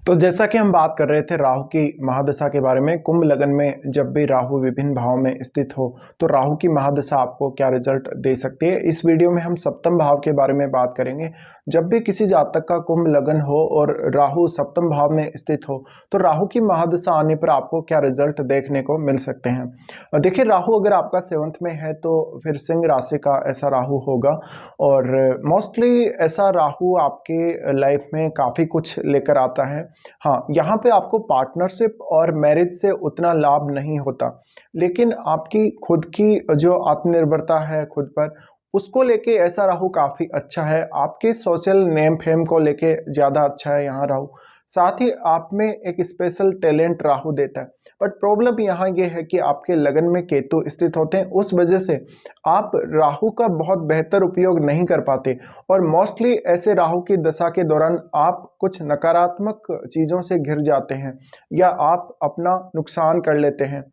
तो जैसा कि हम बात कर रहे थे राहु की महादशा के बारे में, कुंभ लगन में जब भी राहु विभिन्न भाव में स्थित हो तो राहु की महादशा आपको क्या रिजल्ट दे सकती है। इस वीडियो में हम सप्तम भाव के बारे में बात करेंगे। जब भी किसी जातक का कुंभ लगन हो और राहु सप्तम भाव में स्थित हो तो राहु की महादशा आने पर आपको क्या रिजल्ट देखने को मिल सकते हैं। देखिए, राहु अगर आपका 7th में है तो फिर सिंह राशि का ऐसा राहु होगा और मोस्टली ऐसा राहु आपके लाइफ में काफ़ी कुछ लेकर आता है। हाँ, यहाँ पे आपको पार्टनरशिप और मैरिज से उतना लाभ नहीं होता, लेकिन आपकी खुद की जो आत्मनिर्भरता है खुद पर, उसको लेके ऐसा राहु काफ़ी अच्छा है। आपके सोशल नेम फेम को लेके ज़्यादा अच्छा है यहाँ राहु। साथ ही आप में एक स्पेशल टैलेंट राहु देता है। बट प्रॉब्लम यहाँ ये है कि आपके लगन में केतु स्थित होते हैं, उस वजह से आप राहु का बहुत बेहतर उपयोग नहीं कर पाते और मोस्टली ऐसे राहु की दशा के दौरान आप कुछ नकारात्मक चीज़ों से घिर जाते हैं या आप अपना नुकसान कर लेते हैं।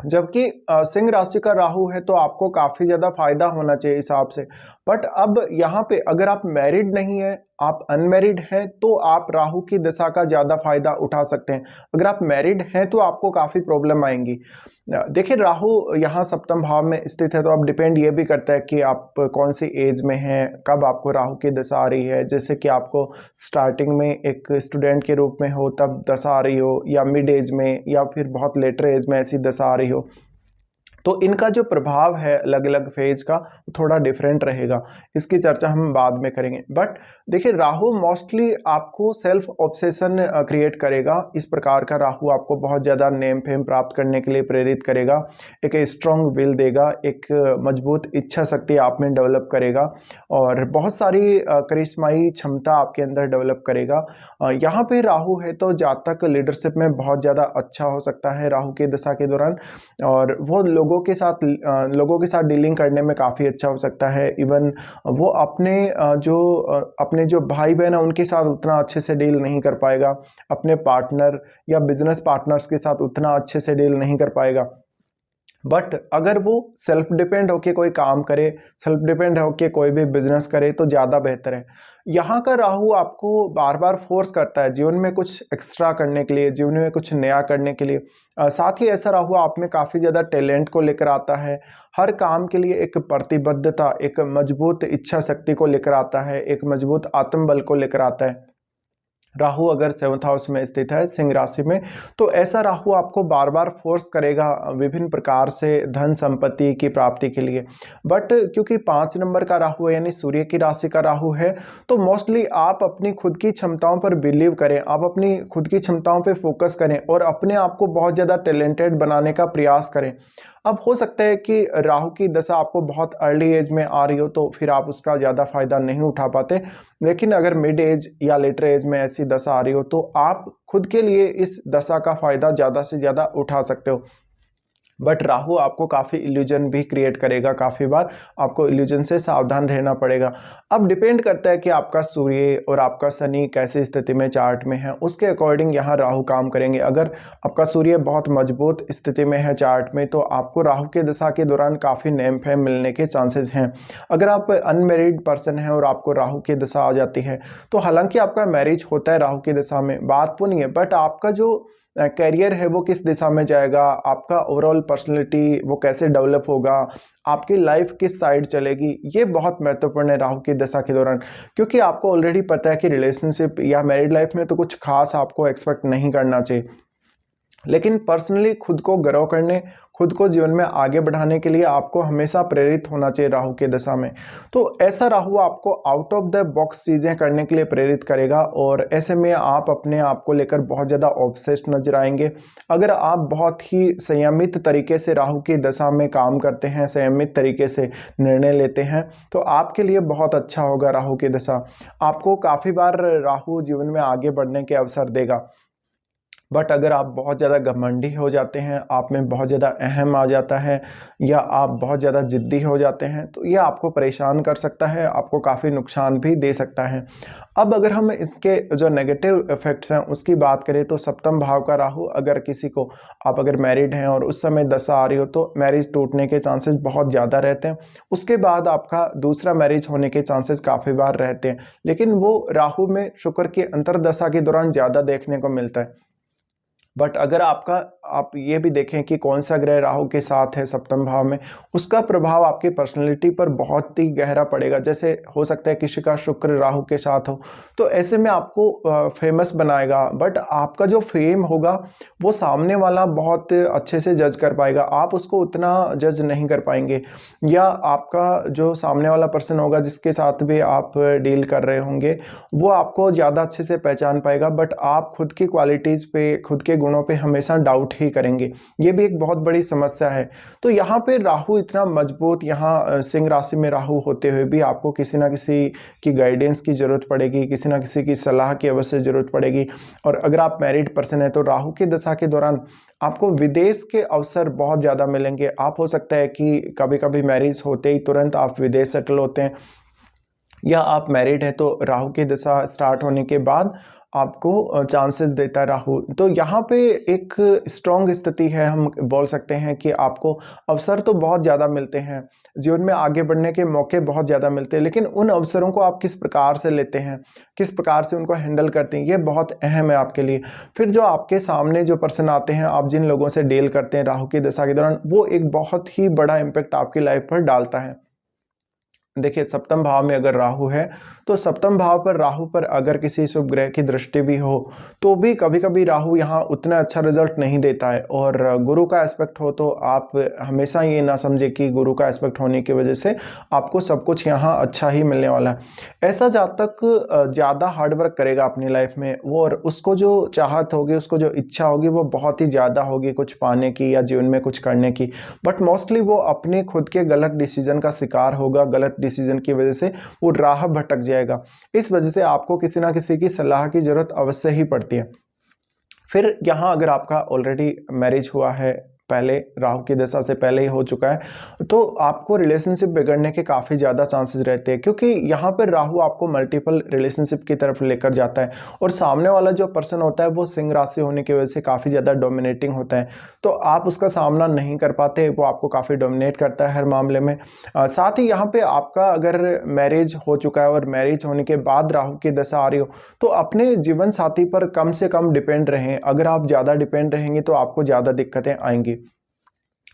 जबकि सिंह राशि का राहु है तो आपको काफ़ी ज़्यादा फायदा होना चाहिए हिसाब से। बट अब यहाँ पे अगर आप मैरिड नहीं है, आप अनमैरिड हैं, तो आप राहु की दशा का ज़्यादा फायदा उठा सकते हैं। अगर आप मैरिड हैं तो आपको काफ़ी प्रॉब्लम आएंगी। देखिए, राहु यहाँ सप्तम भाव में स्थित है तो अब डिपेंड ये भी करता है कि आप कौन सी एज में हैं, कब आपको राहु की दशा आ रही है। जैसे कि आपको स्टार्टिंग में एक स्टूडेंट के रूप में हो तब दशा आ रही हो, या मिड एज में, या फिर बहुत लेटर एज में ऐसी दशा आ रही हो, तो इनका जो प्रभाव है अलग अलग फेज का थोड़ा डिफरेंट रहेगा। इसकी चर्चा हम बाद में करेंगे। बट देखिए, राहु मोस्टली आपको सेल्फ ऑब्सेशन क्रिएट करेगा। इस प्रकार का राहु आपको बहुत ज़्यादा नेम फेम प्राप्त करने के लिए प्रेरित करेगा, एक स्ट्रॉन्ग विल देगा, एक मजबूत इच्छा शक्ति आप में डेवलप करेगा और बहुत सारी करिश्माई क्षमता आपके अंदर डेवलप करेगा। यहाँ पे राहु है तो जातक लीडरशिप में बहुत ज़्यादा अच्छा हो सकता है राहु की दशा के दौरान, और वो लोगों के साथ डीलिंग करने में काफ़ी अच्छा हो सकता है। इवन वो अपने जो भाई बहन है उनके साथ उतना अच्छे से डील नहीं कर पाएगा, अपने पार्टनर या बिजनेस पार्टनर्स के साथ उतना अच्छे से डील नहीं कर पाएगा। बट अगर वो सेल्फ डिपेंड होके कोई काम करे, सेल्फ डिपेंड होके कोई भी बिजनेस करे तो ज़्यादा बेहतर है। यहाँ का राहु आपको बार बार फोर्स करता है जीवन में कुछ एक्स्ट्रा करने के लिए, जीवन में कुछ नया करने के लिए। साथ ही ऐसा राहु आप में काफ़ी ज़्यादा टैलेंट को लेकर आता है, हर काम के लिए एक प्रतिबद्धता, एक मजबूत इच्छा शक्ति को लेकर आता है, एक मजबूत आत्मबल को लेकर आता है। राहु अगर 7th हाउस में स्थित है सिंह राशि में, तो ऐसा राहु आपको बार बार फोर्स करेगा विभिन्न प्रकार से धन संपत्ति की प्राप्ति के लिए। बट क्योंकि 5 नंबर का राहु है यानी सूर्य की राशि का राहु है, तो मोस्टली आप अपनी खुद की क्षमताओं पर बिलीव करें, आप अपनी खुद की क्षमताओं पर फोकस करें और अपने आप को बहुत ज़्यादा टैलेंटेड बनाने का प्रयास करें। अब हो सकता है कि राहु की दशा आपको बहुत अर्ली एज में आ रही हो तो फिर आप उसका ज़्यादा फायदा नहीं उठा पाते, लेकिन अगर मिड एज या लेटर एज में ऐसी दशा आ रही हो तो आप खुद के लिए इस दशा का फायदा ज़्यादा से ज़्यादा उठा सकते हो। बट राहु आपको काफ़ी इल्यूजन भी क्रिएट करेगा, काफ़ी बार आपको इल्यूजन से सावधान रहना पड़ेगा। अब डिपेंड करता है कि आपका सूर्य और आपका शनि कैसी स्थिति में चार्ट में है, उसके अकॉर्डिंग यहाँ राहु काम करेंगे। अगर आपका सूर्य बहुत मजबूत स्थिति में है चार्ट में तो आपको राहु के दशा के दौरान काफ़ी नेम फेम मिलने के चांसेस हैं। अगर आप अनमेरिड पर्सन हैं और आपको राहु की दशा आ जाती है तो हालांकि आपका मैरिज होता है राहु की दशा में, बात वो नहीं है, बट आपका जो कैरियर है वो किस दिशा में जाएगा, आपका ओवरऑल पर्सनैलिटी वो कैसे डेवलप होगा, आपकी लाइफ किस साइड चलेगी, ये बहुत महत्वपूर्ण है राहु की दशा के दौरान। क्योंकि आपको ऑलरेडी पता है कि रिलेशनशिप या मैरिड लाइफ में तो कुछ खास आपको एक्सपेक्ट नहीं करना चाहिए, लेकिन पर्सनली खुद को ग्रो करने, खुद को जीवन में आगे बढ़ाने के लिए आपको हमेशा प्रेरित होना चाहिए राहु की दशा में। तो ऐसा राहु आपको आउट ऑफ द बॉक्स चीज़ें करने के लिए प्रेरित करेगा और ऐसे में आप अपने आप को लेकर बहुत ज़्यादा ऑब्सेस्ड नजर आएंगे। अगर आप बहुत ही संयमित तरीके से राहु की दशा में काम करते हैं, संयमित तरीके से निर्णय लेते हैं, तो आपके लिए बहुत अच्छा होगा राहु की दशा। आपको काफ़ी बार राहु जीवन में आगे बढ़ने के अवसर देगा। बट अगर आप बहुत ज़्यादा घमंडी हो जाते हैं, आप में बहुत ज़्यादा अहम आ जाता है या आप बहुत ज़्यादा ज़िद्दी हो जाते हैं, तो ये आपको परेशान कर सकता है, आपको काफ़ी नुकसान भी दे सकता है। अब अगर हम इसके जो नेगेटिव इफ़ेक्ट्स हैं उसकी बात करें, तो सप्तम भाव का राहु अगर किसी को, आप अगर मैरिड हैं और उस समय दशा आ रही हो, तो मैरिज टूटने के चांसेस बहुत ज़्यादा रहते हैं। उसके बाद आपका दूसरा मैरिज होने के चांसेस काफ़ी बार रहते हैं, लेकिन वो राहु में शुक्र की अंतर्दशा के दौरान ज़्यादा देखने को मिलता है। बट अगर आप ये भी देखें कि कौन सा ग्रह राहु के साथ है सप्तम भाव में, उसका प्रभाव आपकी पर्सनैलिटी पर बहुत ही गहरा पड़ेगा। जैसे हो सकता है किसी का शुक्र राहु के साथ हो, तो ऐसे में आपको फेमस बनाएगा, बट आपका जो फेम होगा वो सामने वाला बहुत अच्छे से जज कर पाएगा, आप उसको उतना जज नहीं कर पाएंगे। या आपका जो सामने वाला पर्सन होगा जिसके साथ भी आप डील कर रहे होंगे, वो आपको ज़्यादा अच्छे से पहचान पाएगा, बट आप खुद की क्वालिटीज़ पे, खुद के गुणों पे हमेशा डाउट ही करेंगे। ये भी एक बहुत बड़ी समस्या है। तो यहाँ पे राहु इतना मजबूत, यहाँ सिंह राशि में राहु होते हुए भी आपको किसी ना किसी की गाइडेंस की ज़रूरत पड़ेगी, किसी ना किसी की सलाह की अवश्य ज़रूरत पड़ेगी। और अगर आप मैरिड पर्सन हैं, तो राहु की दशा के दौरान आपको विदेश के अवसर बहुत ज़्यादा मिलेंगे। आप हो सकता है कि कभी-कभी मैरिज होते ही तुरंत आप विदेश सेटल होते हैं, या आप मैरिड हैं तो राहु की दशा स्टार्ट होने के बाद आपको चांसेस देता है राहु। तो यहाँ पे एक स्ट्रॉन्ग स्थिति है, हम बोल सकते हैं कि आपको अवसर तो बहुत ज़्यादा मिलते हैं, जीवन में आगे बढ़ने के मौके बहुत ज़्यादा मिलते हैं, लेकिन उन अवसरों को आप किस प्रकार से लेते हैं, किस प्रकार से उनको हैंडल करते हैं, ये बहुत अहम है आपके लिए। फिर जो आपके सामने जो पर्सन आते हैं, आप जिन लोगों से डील करते हैं राहु की दशा के दौरान, वो एक बहुत ही बड़ा इम्पैक्ट आपकी लाइफ पर डालता है। देखिए, सप्तम भाव में अगर राहु है, तो सप्तम भाव पर राहु पर अगर किसी शुभ ग्रह की दृष्टि भी हो, तो भी कभी-कभी राहु यहाँ उतना अच्छा रिजल्ट नहीं देता है। और गुरु का एस्पेक्ट हो, तो आप हमेशा ये ना समझे कि गुरु का एस्पेक्ट होने की वजह से आपको सब कुछ यहाँ अच्छा ही मिलने वाला है। ऐसा जातक ज़्यादा हार्ड वर्क करेगा अपनी लाइफ में, वो और उसको जो चाहत होगी, उसको जो इच्छा होगी, वो बहुत ही ज़्यादा होगी कुछ पाने की या जीवन में कुछ करने की। बट मोस्टली वो अपने खुद के गलत डिसीजन का शिकार होगा, गलत डिसीजन की वजह से वो राह भटक जाएगा। इस वजह से आपको किसी ना किसी की सलाह की ज़रूरत अवश्य ही पड़ती है। फिर यहाँ अगर आपका ऑलरेडी मैरिज हुआ है, पहले राहु की दशा से पहले ही हो चुका है, तो आपको रिलेशनशिप बिगड़ने के काफ़ी ज़्यादा चांसेस रहते हैं, क्योंकि यहाँ पर राहु आपको मल्टीपल रिलेशनशिप की तरफ लेकर जाता है। और सामने वाला जो पर्सन होता है वो सिंह राशि होने की वजह से काफ़ी ज़्यादा डोमिनेटिंग होता है, तो आप उसका सामना नहीं कर पाते, वो आपको काफ़ी डोमिनेट करता है हर मामले में। साथ ही यहाँ पे आपका अगर मैरिज हो चुका है और मैरिज होने के बाद राहु की दशा आ रही हो, तो अपने जीवन साथी पर कम से कम डिपेंड रहें। अगर आप ज़्यादा डिपेंड रहेंगे तो आपको ज़्यादा दिक्कतें आएंगी।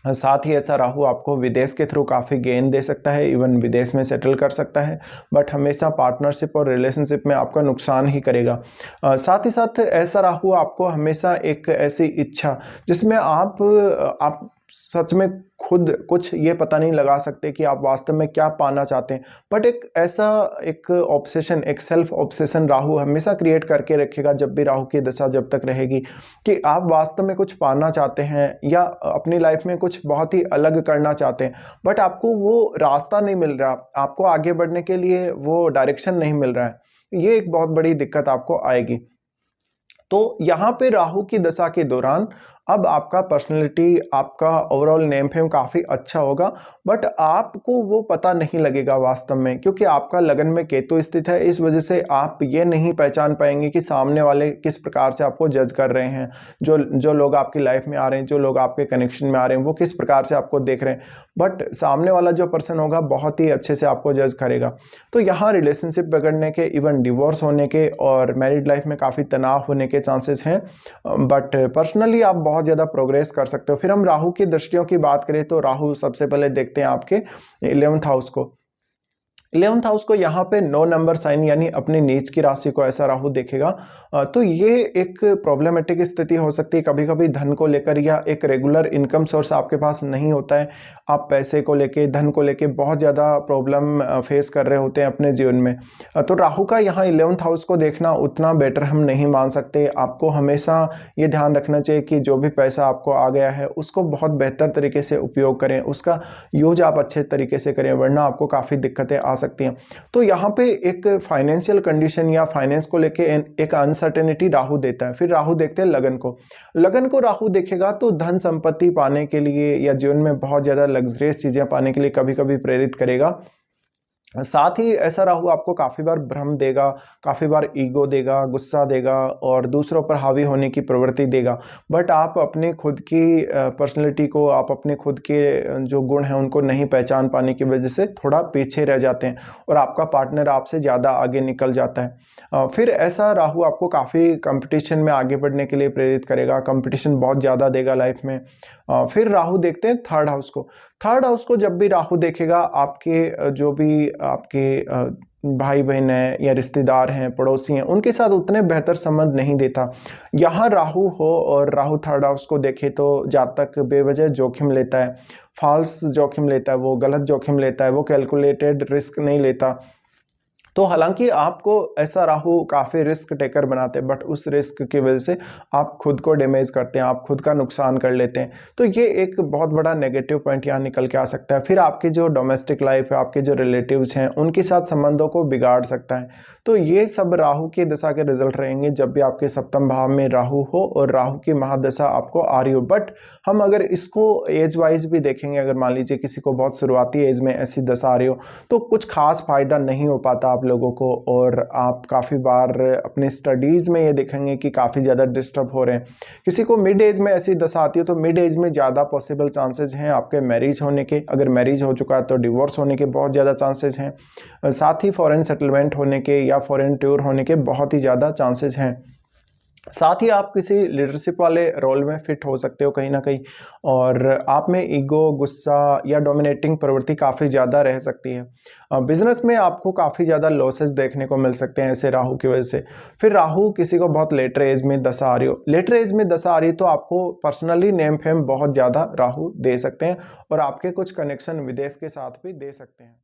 साथ ही ऐसा राहु आपको विदेश के थ्रू काफ़ी गेन दे सकता है, इवन विदेश में सेटल कर सकता है, बट हमेशा पार्टनरशिप और रिलेशनशिप में आपका नुकसान ही करेगा। साथ ही साथ ऐसा राहु आपको हमेशा एक ऐसी इच्छा जिसमें आप सच में खुद कुछ ये पता नहीं लगा सकते कि आप वास्तव में क्या पाना चाहते हैं, बट एक ऑब्सेशन, एक सेल्फ ऑब्सेशन राहु हमेशा क्रिएट करके रखेगा जब भी राहु की दशा जब तक रहेगी, कि आप वास्तव में कुछ पाना चाहते हैं या अपनी लाइफ में कुछ बहुत ही अलग करना चाहते हैं, बट आपको वो रास्ता नहीं मिल रहा, आपको आगे बढ़ने के लिए वो डायरेक्शन नहीं मिल रहा है। ये एक बहुत बड़ी दिक्कत आपको आएगी। तो यहाँ पे राहु की दशा के दौरान अब आपका पर्सनैलिटी, आपका ओवरऑल नेम फेम काफ़ी अच्छा होगा, बट आपको वो पता नहीं लगेगा वास्तव में, क्योंकि आपका लगन में केतु स्थित है। इस वजह से आप ये नहीं पहचान पाएंगे कि सामने वाले किस प्रकार से आपको जज कर रहे हैं, जो लोग आपकी लाइफ में आ रहे हैं, जो लोग आपके कनेक्शन में आ रहे हैं, वो किस प्रकार से आपको देख रहे हैं। बट सामने वाला जो पर्सन होगा बहुत ही अच्छे से आपको जज करेगा। तो यहाँ रिलेशनशिप बिगड़ने के, इवन डिवोर्स होने के और मैरिड लाइफ में काफ़ी तनाव होने के चांसेस हैं, बट पर्सनली आप बहुत ज़्यादा प्रोग्रेस कर सकते हो। फिर हम राहु की दृष्टियों की बात करें, तो राहु सबसे पहले देखते हैं आपके 11th हाउस को। 11th हाउस को यहाँ पे 9 नंबर साइन यानी अपनी नीच की राशि को ऐसा राहु देखेगा। तो ये एक प्रॉब्लमेटिक स्थिति हो सकती है कभी कभी धन को लेकर, या एक रेगुलर इनकम सोर्स आपके पास नहीं होता है, आप पैसे को लेके, धन को लेके बहुत ज़्यादा प्रॉब्लम फेस कर रहे होते हैं अपने जीवन में। तो राहु का यहाँ 11th हाउस को देखना उतना बेटर हम नहीं मान सकते। आपको हमेशा ये ध्यान रखना चाहिए कि जो भी पैसा आपको आ गया है उसको बहुत बेहतर तरीके से उपयोग करें, उसका यूज आप अच्छे तरीके से करें, वरना आपको काफ़ी दिक्कतें आ सकती हैं। तो यहाँ पे एक फाइनेंशियल कंडीशन या फाइनेंस को लेके एक अनसर्टेनिटी राहु देता है। फिर राहु देखते हैं लगन को राहु देखेगा तो धन संपत्ति पाने के लिए या जीवन में बहुत ज़्यादा लग्जरियस चीज़ें पाने के लिए कभी कभी प्रेरित करेगा। साथ ही ऐसा राहु आपको काफ़ी बार भ्रम देगा, काफ़ी बार ईगो देगा, गुस्सा देगा और दूसरों पर हावी होने की प्रवृत्ति देगा। बट आप अपने खुद की पर्सनैलिटी को, आप अपने खुद के जो गुण हैं उनको नहीं पहचान पाने की वजह से थोड़ा पीछे रह जाते हैं और आपका पार्टनर आपसे ज़्यादा आगे निकल जाता है। फिर ऐसा राहु आपको काफ़ी कंपटीशन में आगे बढ़ने के लिए प्रेरित करेगा, कंपटीशन बहुत ज़्यादा देगा लाइफ में। फिर राहु देखते हैं थर्ड हाउस को जब भी राहु देखेगा आपके जो भी आपके भाई बहन हैं या रिश्तेदार हैं, पड़ोसी हैं, उनके साथ उतने बेहतर संबंध नहीं देता। यहाँ राहु हो और राहु थर्ड हाउस को देखे तो जातक बेवजह जोखिम लेता है, फॉल्स जोखिम लेता है, वो गलत जोखिम लेता है, वो कैलकुलेटेड रिस्क नहीं लेता। तो हालांकि आपको ऐसा राहु काफ़ी रिस्क टेकर बनाते हैं, बट उस रिस्क की वजह से आप खुद को डैमेज करते हैं, आप खुद का नुकसान कर लेते हैं। तो ये एक बहुत बड़ा नेगेटिव पॉइंट यहाँ निकल के आ सकता है। फिर आपकी जो डोमेस्टिक लाइफ है, आपके जो रिलेटिव्स हैं, उनके साथ संबंधों को बिगाड़ सकता है। तो ये सब राहु की दशा के रिजल्ट रहेंगे जब भी आपके सप्तम भाव में राहु हो और राहु की महादशा आपको आ रही हो। बट हम अगर इसको एज वाइज भी देखेंगे, अगर मान लीजिए किसी को बहुत शुरुआती एज में ऐसी दशा आ रही हो तो कुछ खास फायदा नहीं हो पाता आप लोगों को, और आप काफ़ी बार अपने स्टडीज़ में ये देखेंगे कि काफ़ी ज़्यादा डिस्टर्ब हो रहे हैं। किसी को मिड एज में ऐसी दशा आती है तो मिड एज में ज़्यादा पॉसिबल चांसेस हैं आपके मैरिज होने के, अगर मैरिज हो चुका है तो डिवोर्स होने के बहुत ज़्यादा चांसेस हैं। साथ ही फॉरेन सेटलमेंट होने के या फॉरेन टूर होने के बहुत ही ज़्यादा चांसेस हैं। साथ ही आप किसी लीडरशिप वाले रोल में फिट हो सकते हो कहीं ना कहीं, और आप में ईगो, गुस्सा या डोमिनेटिंग प्रवृत्ति काफ़ी ज़्यादा रह सकती है। बिजनेस में आपको काफ़ी ज़्यादा लॉसेस देखने को मिल सकते हैं ऐसे राहु की वजह से। फिर राहु किसी को बहुत लेटर एज में दशा आ रही हो, लेटर एज में दशा आ रही तो आपको पर्सनली नेम फेम बहुत ज़्यादा राहु दे सकते हैं और आपके कुछ कनेक्शन विदेश के साथ भी दे सकते हैं।